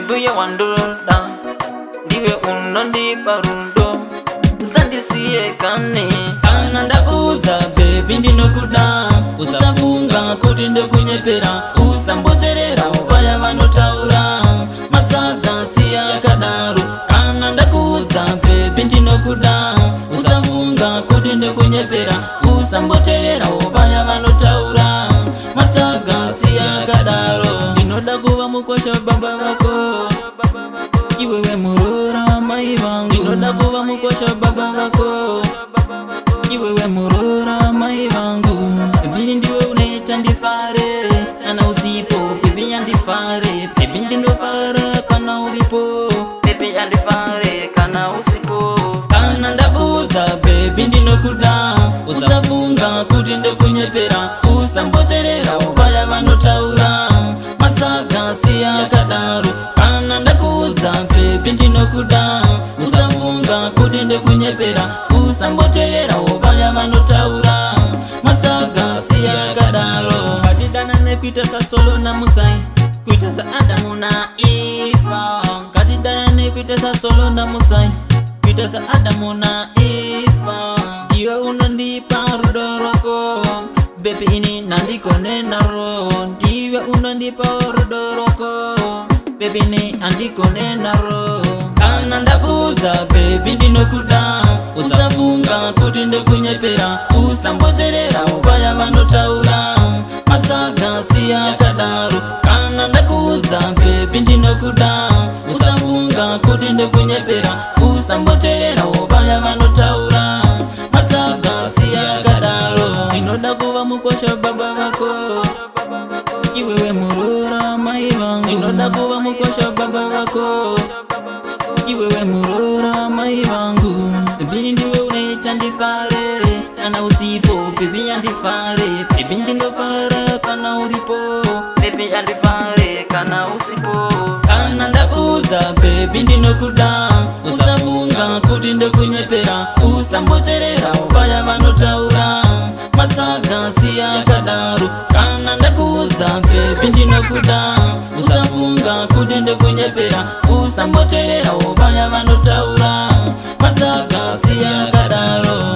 mbuye wandoda ndiwe unondipa rudo sandisiyekane kana ndakuudza baby ndinokuda usafunga kuti ndekunyepera usamboterera vaya vanotaura matsaga siya yakadaro kana ndakuudza baby ndinokuda usafunga kuti ndekunyepera usamboterera vaya vanotaura matsaga siya yakadaro ndinoda kuva mukosha baba vako iwewe murora mai vangu ndinoda kuva mukosha baba vako iwewe murora mai vangu bebi ndiwe unaita ndifare kana usipo bebi andifare bebi ndinofara kana uripo bebi andifare kana usipo kana ndakuudza bebi ndinokuda usafunga kuti ndekunyepera usamboterera vaya vanotaura matsaga siya yakadaro kana ndakuudza bebi ndinokuda usafunga kuti ndekunyepera usamboterera vaya vanotaura matsaga siya yakadaro ngatidanane kuita sasolo namutsai kuita saadamu na Eva ngatidanane kuita sasolo namutsai kuita saadamu na Eva ndiwe unondipa rudo rwako bebi ini nandikone naro ndiwe unondipa rudo rwako bebi ini andikone naro kana ndakuudza bebi ndinokuda usafunga kuti ndekunyepera usamboterera vaya vanotaura matsaga siya yakadaro kana ndakuudza bebi ndinokuda usafunga kuti ndekunyepera usamboterera vaya vanotaura matsaga siya yakadaro ndinoda kuva mukosha baba vako iwewe murora mai vangu ndinoda kuva mukosha baba vako iwewe murora mai vangu bebi ndiwe unaita ndifare kana usipo bebi andifare bebi ndinofara kana uripo bebi andifare kana usipo kana ndakuudza bebi ndinokuda usafunga kuti ndekunyepera usamboterera vaya vanotaura matsaga siya yakadaro kana ndakuudza bebi ndinokuda usafunga kuti ndekunyepera usamboterera vaya vanotaura matsaga siya yakadaro.